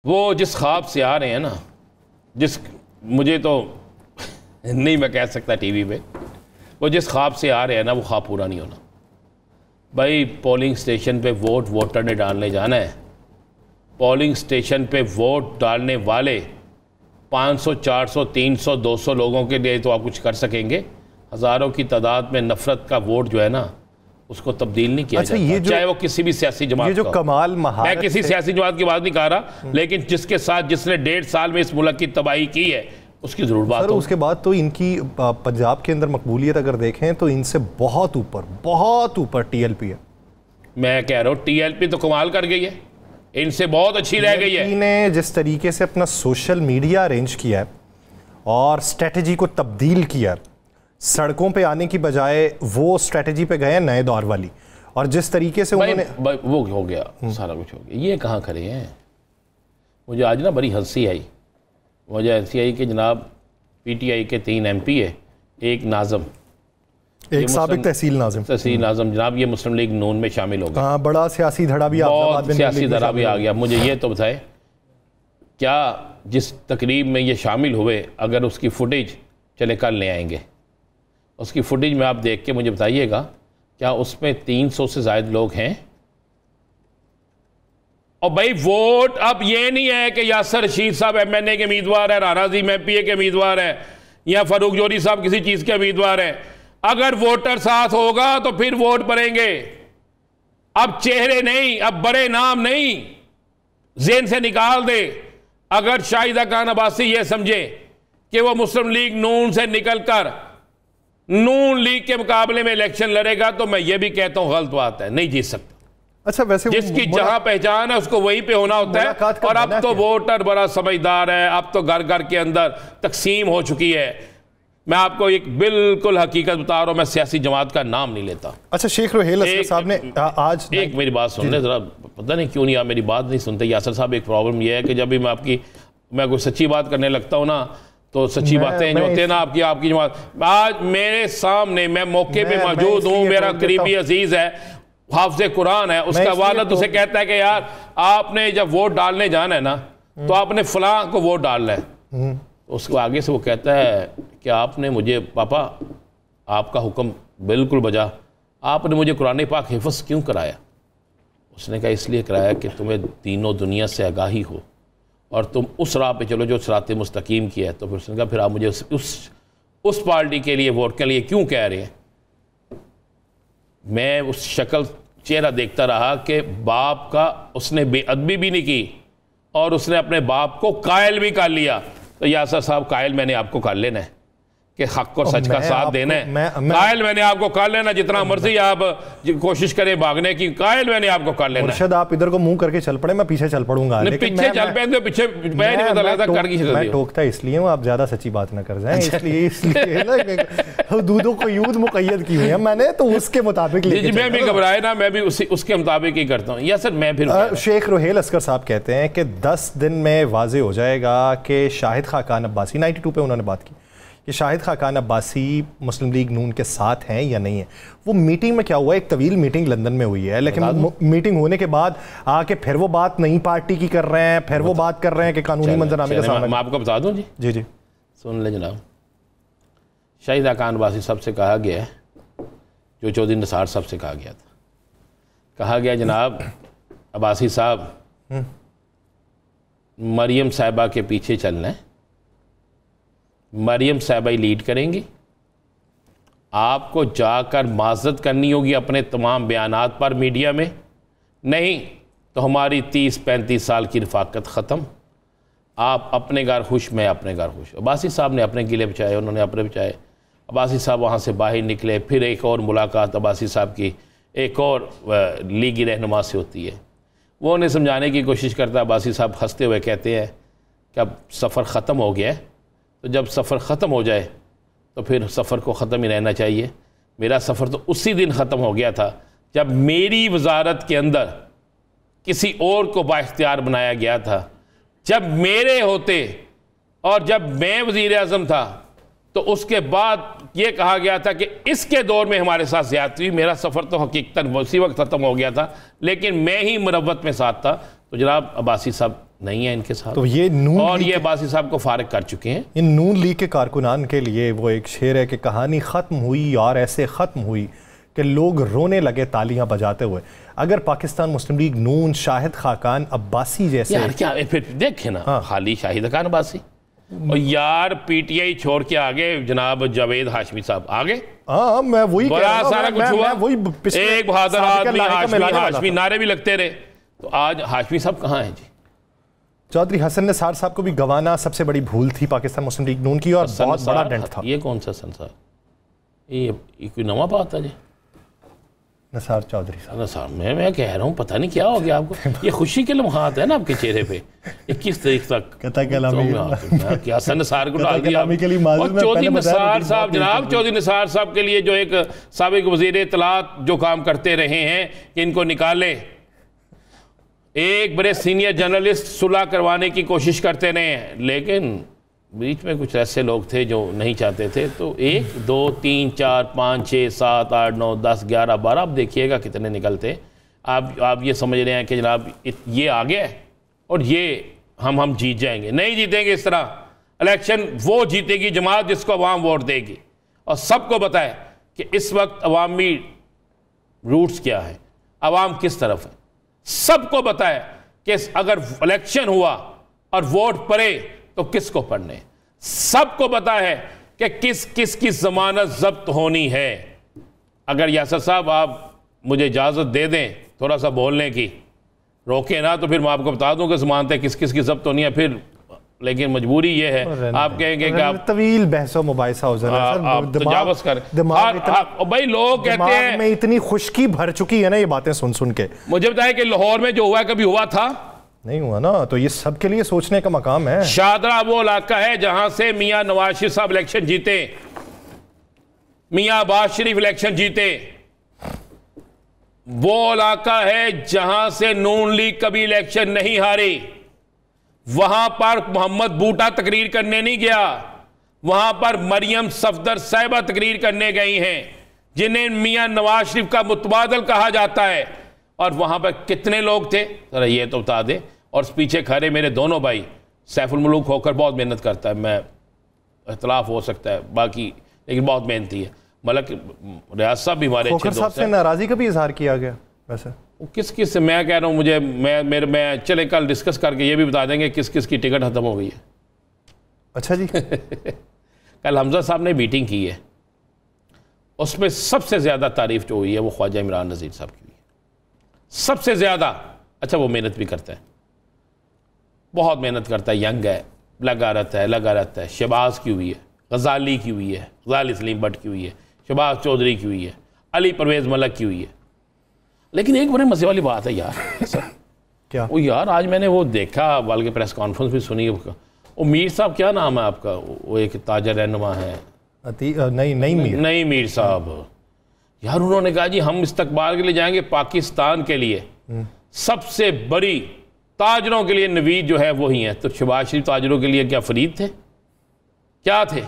वो जिस ख्वाब से आ रहे हैं ना, जिस मुझे तो नहीं मैं कह सकता टीवी पे, वो जिस ख्वाब से आ रहे हैं ना वो ख्वाब पूरा नहीं होना। भाई पोलिंग स्टेशन पे वोटर ने डालने जाना है। पोलिंग स्टेशन पे वोट डालने वाले 500, 400, 300, 200 लोगों के लिए तो आप कुछ कर सकेंगे। हज़ारों की तादाद में नफरत का वोट जो है ना उसको तब्दील नहीं किया जाता, चाहे वो किसी भी सियासी जमात जो कमाल मैं किसी सियासी जमात की बात नहीं कर रहा, लेकिन जिसके साथ जिसने 1.5 साल में इस मुल्क की तबाही की है उसकी जरूर बात सर। उसके बाद तो इनकी पंजाब के अंदर मकबूलियत अगर देखें तो इनसे बहुत ऊपर टीएलपी है। मैं कह रहा हूँ टीएलपी तो कमाल कर गई है, इनसे बहुत अच्छी रह गई है। ने जिस तरीके से अपना सोशल मीडिया अरेंज किया है और स्ट्रेटजी को तब्दील किया, सड़कों पे आने की बजाय वो स्ट्रेटजी पे गए नए दौर वाली, और जिस तरीके से उन्होंने वो हो गया, सारा कुछ हो गया। ये कहाँ खड़े हैं? मुझे आज ना बड़ी हंसी आई, मुझे हंसी आई कि जनाब पीटीआई के 3 एमपी है, एक नाज़म, एक साबिक तहसील नाज़म जनाब, ये मुस्लिम लीग नून में शामिल हो गया। हाँ, बड़ा सियासी धड़ा भी, बहुत सियासी धड़ा भी आ गया। मुझे ये तो बताए, क्या जिस तकरीब में ये शामिल हुए अगर उसकी फुटेज चले कल ले आएंगे, उसकी फुटेज में आप देख के मुझे बताइएगा क्या उसमें 300 से ज़ायद लोग हैं? और भाई वोट अब ये नहीं है कि यासर रशीद साहब एमएनए के उम्मीदवार है, राना अज़ीम एमपीए के उम्मीदवार है, या फारूक जोहरी साहब किसी चीज़ के उम्मीदवार हैं। अगर वोटर साथ होगा तो फिर वोट पड़ेंगे। अब चेहरे नहीं, अब बड़े नाम नहीं, ज़हन से निकाल दे। अगर शाहिदा खान अब्बासी ये समझे कि वो मुस्लिम लीग नून से निकलकर नून लीग के मुकाबले में इलेक्शन लड़ेगा तो मैं ये भी कहता हूं गलत बात है, नहीं जीत सकता। अच्छा, वैसे जिसकी जहां पहचान है उसको वहीं पे होना होता है। और अब तो वोटर बड़ा समझदार है, अब तो घर घर के अंदर तकसीम हो चुकी है। मैं आपको एक बिल्कुल हकीकत बता रहा हूं, मैं सियासी जमात का नाम नहीं लेता। अच्छा, शेख रोहेल असगर साहब ने आज एक मेरी बात सुन ले जरा, पता नहीं क्यों नहीं आप मेरी बात नहीं सुनते यासर साहब। एक प्रॉब्लम यह है कि जब भी मैं कोई सच्ची बात करने लगता हूं ना तो सच्ची बातें जो होते हैं ना आपकी जमात, आज मेरे सामने मैं मौके पे मौजूद हूँ, मेरा करीबी अजीज है, हाफिज़ कुरान है, उसका वालिद उसे कहता है कि यार आपने जब वोट डालने जाना है ना तो आपने फलां को वोट डालना है। उसको आगे से वो कहता है कि आपने मुझे, पापा आपका हुक्म बिल्कुल बजा, आपने मुझे कुरान पाक हिफ्ज़ क्यों कराया? उसने कहा इसलिए कराया कि तुम्हें तीनों दुनिया से आगाही हो और तुम उस राह पे चलो जो सिरात मुस्तकीम की है। तो फिर उसने कहा फिर आप मुझे उस पार्टी के लिए वोट के लिए क्यों कह रहे हैं? मैं उस शक्ल चेहरा देखता रहा कि बाप का उसने बेअदबी भी नहीं की और उसने अपने बाप को कायल भी कर लिया। तो यासर साहब, कायल मैंने आपको कर लेना है कि हक और सच का साथ देना है। कायल मैंने आपको कर लेना, जितना मर्जी आप कोशिश करें भागने की, कायल मैंने आपको कर लेना। मुर्शद, आप इधर को मुंह करके चल पड़े, मैं पीछे चल पड़ूंगा। पीछे चल पे पीछे मैं टोकता इसलिए हूँ, आप ज्यादा सच्ची बात ना कर जाएं, इसलिए ना दूधों को यूद मुकैयद की हुई है मैंने, तो उसके मुताबिक मैं भी घबराए ना, मैं भी उसके मुताबिक ही करता हूँ। या सर मैं फिर शेख रोहेल असगर साहब कहते हैं कि 10 दिन में वाजे हो जाएगा कि शाहिद खाकान अब्बासी, 92 पे उन्होंने बात की कि शाहिद खाकान अब्बासी मुस्लिम लीग नून के साथ हैं या नहीं है। वो मीटिंग में क्या हुआ, एक तवील मीटिंग लंदन में हुई है, लेकिन मीटिंग होने के बाद आके फिर वो बात नई पार्टी की कर रहे हैं, फिर वो बात कर रहे हैं कि कानूनी मंजरनामे का सामना। मैं आपको बता दूं जी, जी जी सुन ले जनाब। शाहिद खाकान अब्बासी साहब से कहा गया है जो चौधरी निसार साहब से कहा गया था, कहा गया जनाब अब्बासी साहब मरियम साहिबा के पीछे चलना है, मरियम साहिबा ही लीड करेंगी, आपको जाकर माजरत करनी होगी अपने तमाम बयानात पर मीडिया में, नहीं तो हमारी 30-35 साल की रफाकत ख़त्म, आप अपने घर खुश, मैं अपने घर खुश। अब्बासी साहब ने अपने गिले बचाए, उन्होंने अपने बचाए। अब्बासी साहब वहाँ से बाहर निकले, फिर एक और मुलाकात अब्बासी साहब की एक और लीगी रहनुमा से होती है। वो उन्हें समझाने की कोशिश करता है, अब्बासी साहब हंसते हुए कहते हैं कि अब सफ़र ख़त्म हो गया है, तो जब सफ़र ख़त्म हो जाए तो फिर सफ़र को ख़त्म ही रहना चाहिए। मेरा सफ़र तो उसी दिन ख़त्म हो गया था जब मेरी वजारत के अंदर किसी और को बाइख्तियार बनाया गया था, जब मेरे होते और जब मैं वज़ीर आज़म था तो उसके बाद ये कहा गया था कि इसके दौर में हमारे साथ ज़्यादती हुई। मेरा सफ़र तो हकीकतन उसी वक्त ख़त्म हो गया था, लेकिन मैं ही मुरव्वत में साथ था। तो जनाब अब्बासी साहब नहीं है इनके साथ। तो ये नून और ये अब्बासी साहब को फारिग कर चुके हैं। इन नून लीग के कारकुनान के लिए वो एक शेर है कि कहानी ख़त्म हुई और ऐसे ख़त्म हुई कि लोग रोने लगे तालियां बजाते हुए। अगर पाकिस्तान मुस्लिम लीग नून शाहिद खाकान अब्बासी जैसे यार क्या फिर देखे ना, हाँ। खाली शाहिद खाकान अब्बासी और यार पीटीआई छोड़ के आगे जनाब जावेद हाशमी साहब आगे। हाँ मैं वही बड़ा सारा कुछ हुआ, एक बहादुर आदमी हाशमी नारे भी लगते रहे। तो आज हाशमी साहब कहाँ हैं जी? चौधरी हसन निसार साहब को भी गवाना सबसे बड़ी भूल थी पाकिस्तान मुस्लिम लीग नून की और बहुत बड़ा डेंट था। ये कौन सा संसार, ये कोई नवा बात है जी? निसार चौधरी साहब, निसार मैं कह रहा हूँ पता नहीं क्या हो गया आपको। ये खुशी के लम्हात है ना आपके चेहरे पे। 21 तारीख तक क्या निसार को डाल दिया। और चौधरी निसार साहब, जनाब चौधरी निसार साहब के लिए जो एक साबिक वजीर इत्तलात जो काम करते रहे हैं कि इनको निकाले, एक बड़े सीनियर जर्नलिस्ट सुलह करवाने की कोशिश करते रहे हैं, लेकिन बीच में कुछ ऐसे लोग थे जो नहीं चाहते थे। तो 1 2 3 4 5 6 7 8 9 10 11 12 आप देखिएगा कितने निकलते। आप ये समझ रहे हैं कि जनाब ये आ गया और ये हम जीत जाएंगे। नहीं जीतेंगे इस तरह। इलेक्शन वो जीतेगी जमात जिसको अवाम वोट देगी। और सबको पता है कि इस वक्त अवामी रूट्स क्या है, अवाम किस तरफ है। सबको पता है कि अगर इलेक्शन हुआ और वोट पड़े तो किसको पढ़ने। सबको पता है कि किस किस की जमानत जब्त होनी है। अगर यासर साहब आप मुझे इजाज़त दे दें थोड़ा सा बोलने की, रोके ना तो फिर मैं आपको बता दूं कि जमानतें किस किस की जब्त होनी है फिर। लेकिन मजबूरी ये है, आप कहेंगे कि आप तवील बहसो मुबाहिसा हो तजावुज़ करें। भाई लोग कहते हैं में इतनी खुशकी भर चुकी है ना ये बातें सुन सुन के। मुझे बताया कि लाहौर में जो हुआ कभी हुआ था? नहीं हुआ ना। तो ये सबके लिए सोचने का मकाम है। शादरा वो इलाका है जहां से मियां नवाज शरीफ साहब इलेक्शन जीते, मियां अब्बास शरीफ इलेक्शन जीते। वो इलाका है जहां से नून लीग कभी इलेक्शन नहीं हारी। वहां पर मोहम्मद बूटा तकरीर करने नहीं गया, वहां पर मरियम सफदर साहिबा तकरीर करने गई हैं, जिन्हें मियां नवाज शरीफ का मुतबादल कहा जाता है। और वहां पर कितने लोग थे जरा ये तो बता दें। और पीछे खड़े मेरे दोनों भाई, सैफुल मुल्क होकर बहुत मेहनत करता है, मैं इख्तलाफ हो सकता है बाकी, लेकिन बहुत मेहनती है। मतलब रियाज साहब भी हमारे अच्छे दोस्त हैं। से नाराजी का भी इजहार किया गया वैसे किस किस से, मैं कह रहा हूँ मुझे मैं चले कल डिस्कस करके ये भी बता देंगे किस किस की टिकट खत्म हो गई है। अच्छा जी कल हमजा साहब ने मीटिंग की है, उसमें सबसे ज़्यादा तारीफ जो हुई है वो ख्वाजा इमरान नज़ीर साहब की हुई है, सबसे ज़्यादा। अच्छा वो मेहनत भी करता है, बहुत मेहनत करता है, यंग है, लगा रहता है। शहबाज की हुई है, गजाली की हुई है, गजाली सलीम भट्ट की हुई है, शहबाज चौधरी की हुई है, अली परवेज़ मलक की हुई है। लेकिन एक बड़े मज़े वाली बात है यार सर क्या वो यार, आज मैंने वो देखा, बल्कि प्रेस कॉन्फ्रेंस भी सुनी। वो मीर साहब, क्या नाम है आपका, वो एक ताजर रहनुमा है, नहीं मीर साहब। यार उन्होंने कहा जी हम इस्तकबाल के लिए जाएंगे पाकिस्तान के लिए, सबसे बड़ी ताजरों के लिए नवीद जो है वही है। तो शहबाज शरीफ ताजरों के लिए क्या फरीद थे, क्या थे?